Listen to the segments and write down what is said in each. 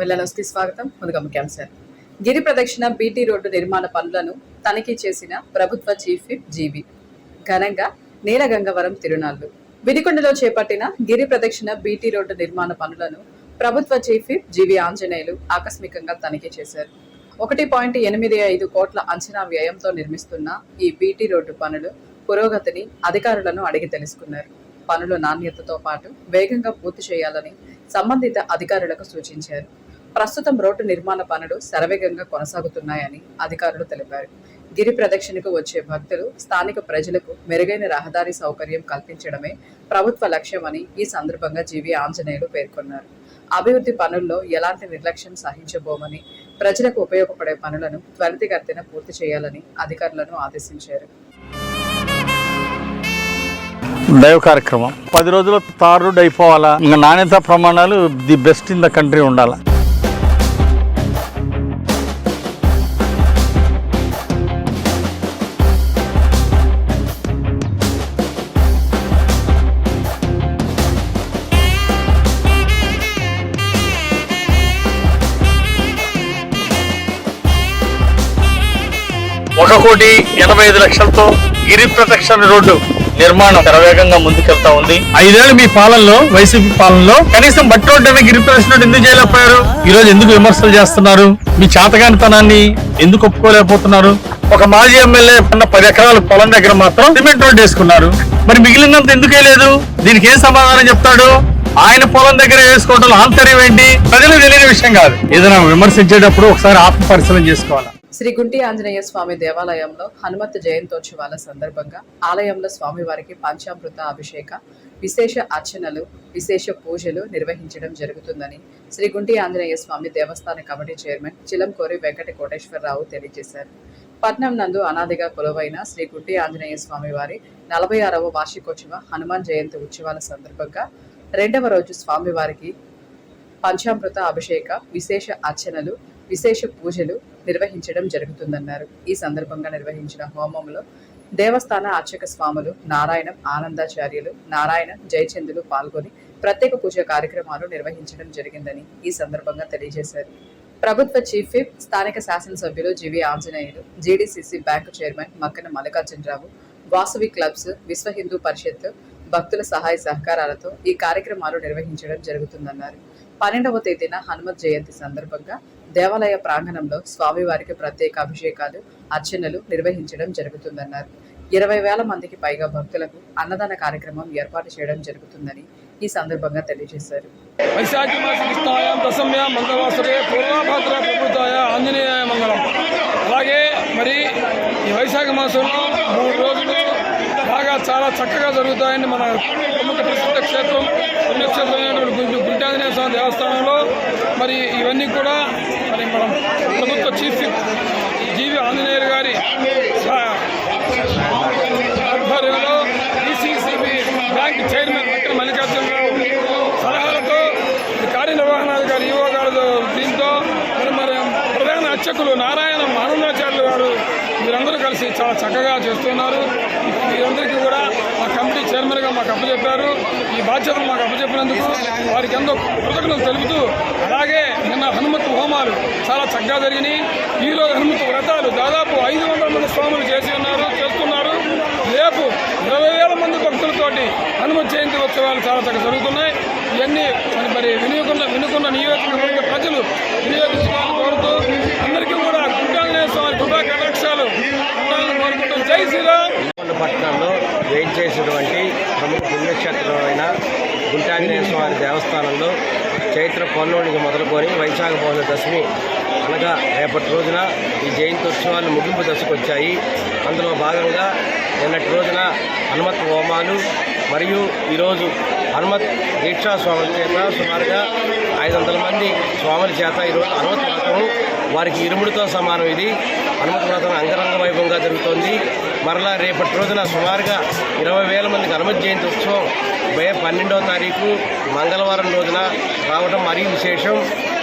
వెల్లనోస్కి స్వాగతం. ముందుగా ముఖ్యాంశాలు. గిరి ప్రదక్షిణ బీటీ రోడ్డు నిర్మాణ పనులను తనిఖీ చేసిన ప్రభుత్వ చీఫ్ విప్ జీవి. ఘనంగా నీలగంగవరం తిరునాళ్లు. వినికొండలో చేపట్టిన గిరి ప్రదక్షిణ బీటీ రోడ్డు నిర్మాణ పనులను ప్రభుత్వ చీఫ్ విప్ జీవి ఆంజనేయులు ఆకస్మికంగా తనిఖీ చేశారు. 1.85 కోట్ల అంచనా వ్యయంతో నిర్మిస్తున్న ఈ బీటీ రోడ్డు పనులు పురోగతిని అధికారులను అడిగి తెలుసుకున్నారు. పనుల నాణ్యతతో పాటు వేగంగా పూర్తి చేయాలని సంబంధిత అధికారులకు సూచించారు. ప్రస్తుతం రోడ్డు నిర్మాణ పనులు శరవేగంగా కొనసాగుతున్నాయని అధికారులు తెలిపారు. గిరి ప్రదక్షిణకు వచ్చే భక్తులు, స్థానిక ప్రజలకు మెరుగైన రహదారి సౌకర్యం కల్పించడమే ప్రభుత్వ లక్ష్యమని ఈ సందర్భంగా జీవి ఆంజనేయులు పేర్కొన్నారు. అభివృద్ధి పనుల్లో ఎలాంటి నిర్లక్ష్యం సహించబోమని, ప్రజలకు ఉపయోగపడే పనులను త్వరితగతిన పూర్తి చేయాలని అధికారులను ఆదేశించారు. దైవ కార్యక్రమం 10 రోజుల్లో తార్ రోడ్ అయిపోవాలా. ఇంకా నాణ్యత ప్రమాణాలు the best in the country ఉండాలి. ₹1,85,00,000తో గిరి ప్రదక్షిణ రోడ్డు నిర్మాణం శరవేగంగా ముందుకెళ్తా ఉంది. 5 ఏళ్ళు మీ పాలనలో, వైసీపీ పాలనలో కనీసం బట్టి రోడ్డు గిరి ప్రదక్షిణ ఎందుకు చేయలేకపోయారు? ఈ రోజు ఎందుకు విమర్శలు చేస్తున్నారు? మీ చేతగానితనాన్ని ఎందుకు ఒప్పుకోలేకపోతున్నారు? ఒక మాజీ ఎమ్మెల్యే ఉన్న 10 ఎకరాల పొలం దగ్గర మాత్రం సిమెంట్ రోడ్డు వేసుకున్నారు. మరి మిగిలినంత ఎందుకే లేదు? దీనికి ఏం సమాధానం చెప్తాడు? ఆయన పొలం దగ్గర వేసుకోవడం ఆంతర్యం ఏంటి? ప్రజలకు తెలియని విషయం కాదు. ఏదైనా విమర్శించేటప్పుడు ఒకసారి ఆత్మ పరిశీలన చేసుకోవాలి. శ్రీ గుంటి ఆంజనేయ స్వామి దేవాలయంలో హనుమత్ జయంతోత్సవాల సందర్భంగా ఆలయంలో స్వామివారికి పంచామృత అభిషేక, విశేష అర్చనలు, విశేష పూజలు నిర్వహించడం జరుగుతుందని శ్రీ గుంటి ఆంజనేయ స్వామి దేవస్థాన కమిటీ చైర్మన్ చిలంకోరి వెంకట కోటేశ్వరరావు తెలియజేశారు. పట్నం నందు అనాదిగా కొలువైన శ్రీ గుంటి ఆంజనేయ స్వామి వారి 46వ వార్షికోత్సవ హనుమాన్ జయంతి ఉత్సవాల సందర్భంగా 2వ రోజు స్వామివారికి పంచామృత అభిషేక, విశేష అర్చనలు, విశేష పూజలు నిర్వహించడం జరుగుతుందన్నారు. ఈ సందర్భంగా నిర్వహించిన హోమంలో దేవస్థాన అర్చక స్వాములు నారాయణం ఆనందాచార్యులు, నారాయణం జయచందులు పాల్గొని ప్రత్యేక పూజ కార్యక్రమాలు నిర్వహించడం జరిగిందని ఈ సందర్భంగా తెలియజేశారు. ప్రభుత్వ చీఫ్ విప్, స్థానిక శాసనసభ్యులు GV Anjaneyulu, GDCC bank chairman Makkena Mallikarjunarao, Vasavi clubs, Vishwa Hindu పరిషత్ భక్తుల సహాయ సహకారాలతో ఈ కార్యక్రమాలు నిర్వహించడం జరుగుతుందన్నారు. 12వ తేదీన హనుమత్ జయంతి సందర్భంగా దేవాలయ ప్రాంగణంలో స్వామివారికి ప్రత్యేక అభిషేకాలు, అర్చనలు నిర్వహించడం జరుగుతుందన్నారు. 20,000 మందికి పైగా భక్తులకు అన్నదాన కార్యక్రమం ఏర్పాటు చేయడం జరుగుతుందని ఈ సందర్భంగా తెలియజేశారు. వైశాఖి మాస దశమ్యాం మంగళవాసరే పూర్వభద్ర ప్రభుత్వాయ ఆంజనేయాయ మంగళం. అలాగే మరి ఈ వైశాఖ మాసంలో 3 రోజులు బాగా చాలా చక్కగా జరుగుతాయని మన ప్రముఖ ప్రసిద్ధ క్షేత్రం, పుణ్యక్షేత్రమైనటువంటి గుంటి ఆంజనేయ స్వామి దేవస్థానంలో మరి ఇవన్నీ కూడా మరి మనం ప్రభుత్వ చీఫ్ జీవి ఆంజనేయులు గారి ఆధ్వర్యంలో DCCB bank chairman Makkena Mallikarjunarao సలహాలతో కార్యనిర్వహణాధికారి ఈవో గారు దీంతో మరి ప్రధాన అర్చకులు నారాయణ ఆనందాచార్యులు గారు మీరందరూ కలిసి చాలా చక్కగా చేస్తున్నారు. మీరందరికీ కూడా మా కమిటీ చైర్మన్గా మాకు అప్పచెప్పారు. ఈ బాధ్యతలు మాకు అప్పచెప్పినందుకు వారికి ఎంతో కృతజ్ఞతలు తెలుపుతూ, అలాగే నిన్న హనుమత్ హోమాలు చాలా చక్కగా జరిగినాయి. ఈరోజు హనుమత్ వ్రతాలు దాదాపు 500 మంది స్వాములు చేస్తున్నారు. రేపు 20,000 మంది భక్తులతోటి హనుమత్ జయంతి ఉత్సవాలు చాలా చక్కగా జరుగుతున్నాయి. ఇవన్నీ మరి వినుకున్న నియోజకవర్గ ప్రజలు వినియోగించుకోవాలని కోరుతూ అందరికీ కూడా గుంటి ఆంజనేయ స్వామి కృపా కటాక్షాలు ఉండాలని కోరుకుంటాం. జై శ్రీరామ్. పట్టణంలో వేయించేసినటువంటి ప్రముఖ పుణ్యక్షేత్రమైన గుంటి ఆంజనేయ స్వామి దేవస్థానంలో చైత్ర పౌర్ణమికి మొదలుకొని వైశాఖ పౌర్ణ దశమి అనగా రేపటి రోజున ఈ జయంత్యోత్సవాలు ముగింపు దశకు వచ్చాయి. అందులో భాగంగా నిన్నటి రోజున హనుమత్ హోమాలు మరియు ఈరోజు హనుమత్ దీక్షా స్వాముల చేత సుమారుగా 500 మంది స్వాముల చేత ఈరోజు హనుమత్ వ్రతం వారికి ఇరుముడితో సమానం. ఇది హనుమత్ వ్రతం అంగరంగ వైభవంగా జరుగుతోంది. మరలా రేపటి రోజున సుమారుగా 20,000 మందికి హనుమత్ జయంతి ఉత్సవం మే 12వ తారీఖు మంగళవారం రోజున రావడం మరీ విశేషం.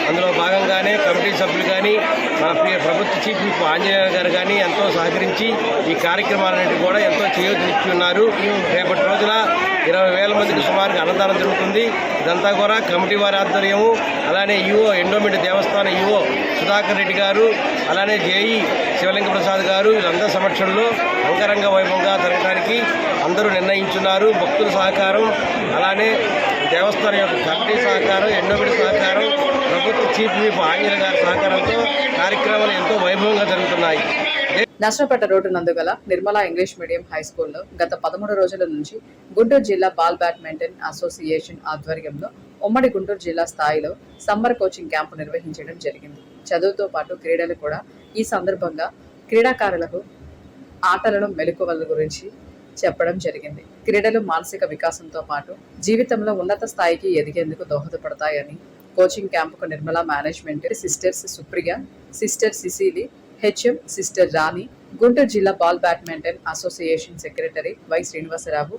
అందులో భాగంగానే కమిటీ సభ్యులు కానీ మన ప్రభుత్వ చీఫ్ విప్ ఆంజనేయ గారు కానీ ఎంతో సహకరించి ఈ కార్యక్రమాలన్నింటినీ కూడా ఎంతో చేయూతనిచ్చి ఉన్నారు. రేపటి రోజున 20,000 మందికి సుమారుగా అన్నదానం జరుగుతుంది. ఇదంతా కూడా కమిటీ వారి ఆధ్వర్యము, అలానే ఈఓ ఎండోమెంట్ దేవస్థాన ఈఓ సుధాకర్ రెడ్డి గారు, అలానే జేఈ శివలింగ ప్రసాద్ గారు వీళ్ళందరి సమక్షంలో అంగరంగ వైభవంగా జరగడానికి అందరూ నిర్ణయించున్నారు. భక్తుల సహకారం, అలానే దేవస్థానం యొక్క కమిటీ సహకారం, ఎండోమెంట్ సహకారం, ప్రభుత్వ చీఫ్ విప్ ఆంజనేయ గారి సహకారంతో కార్యక్రమాలు ఎంతో వైభవంగా జరుగుతున్నాయి. నర్సరావుపేట రోడ్డు నందు గల నిర్మలా ఇంగ్లీష్ మీడియం హై స్కూల్లో గత 13 రోజుల నుంచి గుంటూరు జిల్లా బాల్ బ్యాడ్మింటన్ అసోసియేషన్ ఆధ్వర్యంలో ఉమ్మడి గుంటూరు జిల్లా స్థాయిలో సమ్మర్ కోచింగ్ క్యాంపు నిర్వహించడం జరిగింది. చదువుతో పాటు క్రీడలు కూడా. ఈ సందర్భంగా క్రీడాకారులకు ఆటలను మెలకువల గురించి చెప్పడం జరిగింది. క్రీడలు మానసిక వికాసంతో పాటు జీవితంలో ఉన్నత స్థాయికి ఎదిగేందుకు దోహదపడతాయని కోచింగ్ క్యాంపుకు Nirmala management, sisters Supriya, sister Cecily, HM, sister Rani, Guntur జిల్లా ball badminton association secretary Y Srinivasarao,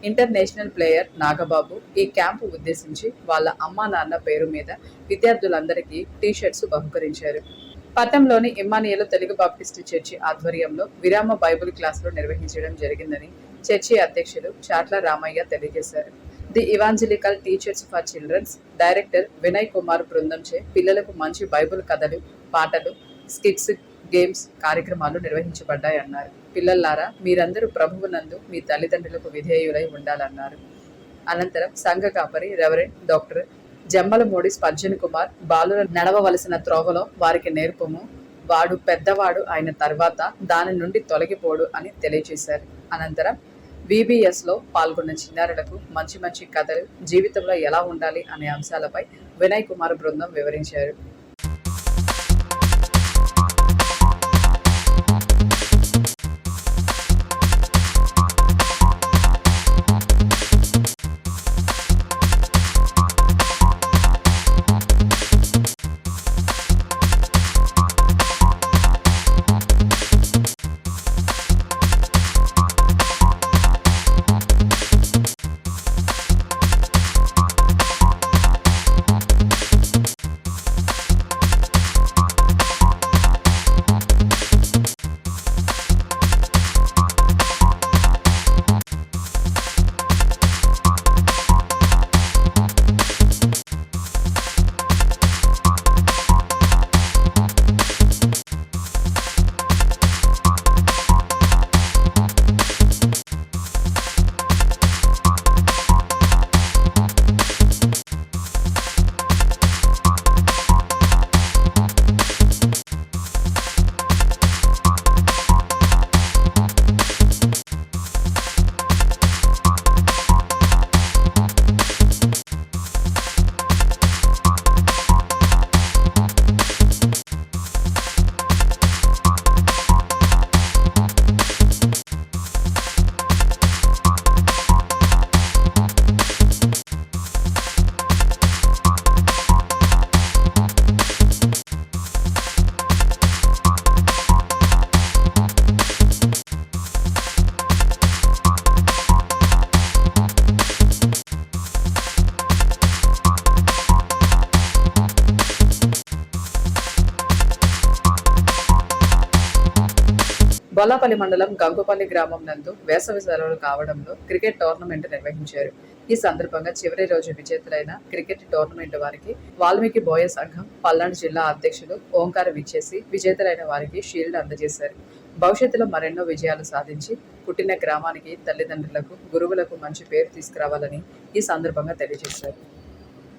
international player Nagababu ఈ క్యాంపు ఉద్దేశించి వాళ్ళ అమ్మా నాన్న పేరు మీద విద్యార్థులందరికీ టీషర్ట్స్ బహుకరించారు. పట్టణంలోని ఇమ్మానియేలు తెలుగు బాప్టిస్టు చర్చి ఆధ్వర్యంలో విరామ బైబిల్ క్లాసులు నిర్వహించడం జరిగిందని చర్చి అధ్యక్షులు చాట్ల రామయ్య తెలియజేశారు. The evangelical teachers for childrens director Vinay Kumar బృందంచే పిల్లలకు మంచి బైబిల్ కథలు, పాటలు, స్కిట్స్, గేమ్స్ కార్యక్రమాలు నిర్వహించబడ్డాయన్నారు. పిల్లల్లారా, మీరందరూ ప్రభువునందు మీ తల్లిదండ్రులకు విధేయులై ఉండాలన్నారు. అనంతరం సంఘ కాపరి రెవరెండ్ డాక్టర్ జమ్మలమూడి స్పర్జన్ కుమార్ బాలుర నడవవలసిన త్రోవలో వారికి నేర్పము, వాడు పెద్దవాడు అయిన తర్వాత దాని నుండి తొలగిపోడు అని తెలియజేశారు. అనంతరం VBS లో పాల్గొన్న చిన్నారులకు మంచి మంచి కథలు, జీవితంలో ఎలా ఉండాలి అనే అంశాలపై వినయ్ కుమార్ బృందం వివరించారు. బొల్లాపల్లి మండలం గంగుపల్లి గ్రామం నందు వేసవి సెలవులు కావడంలో క్రికెట్ టోర్నమెంట్ నిర్వహించారు. ఈ సందర్భంగా చివరి రోజు విజేతలైన క్రికెట్ టోర్నమెంట్ వారికి వాల్మీకి బోయ సంఘం పల్నాడు జిల్లా అధ్యక్షులు ఓంకార విచ్చేసి విజేతలైన వారికి షీల్డ్ అందజేశారు. భవిష్యత్తులో మరెన్నో విజయాలు సాధించి పుట్టిన గ్రామానికి, తల్లిదండ్రులకు, గురువులకు మంచి పేరు తీసుకురావాలని ఈ సందర్భంగా తెలియజేశారు.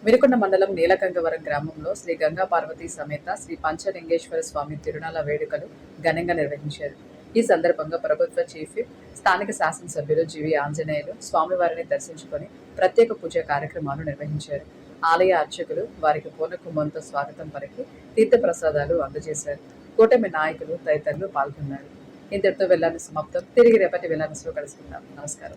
మిరుకొండ మండలం నీలగంగవరం గ్రామంలో శ్రీ గంగా పార్వతీ సమేత శ్రీ పంచలింగేశ్వర స్వామి తిరునాళ్ల వేడుకలు ఘనంగా నిర్వహించారు. ఈ సందర్భంగా ప్రభుత్వ చీఫ్ స్థానిక శాసనసభ్యులు జీవి ఆంజనేయులు స్వామివారిని దర్శించుకొని ప్రత్యేక పూజా కార్యక్రమాలు నిర్వహించారు. ఆలయ అర్చకులు వారికి పూర్ణకుంభంతో స్వాగతం పలికి తీర్థప్రసాదాలు అందజేశారు. కూటమి నాయకులు తదితరులు పాల్గొన్నారు. ఇంతటితో వెళ్ళాలని సమాప్తం. తిరిగి రేపటి వెళ్ళాలని కలుసుకుందాం. నమస్కారం.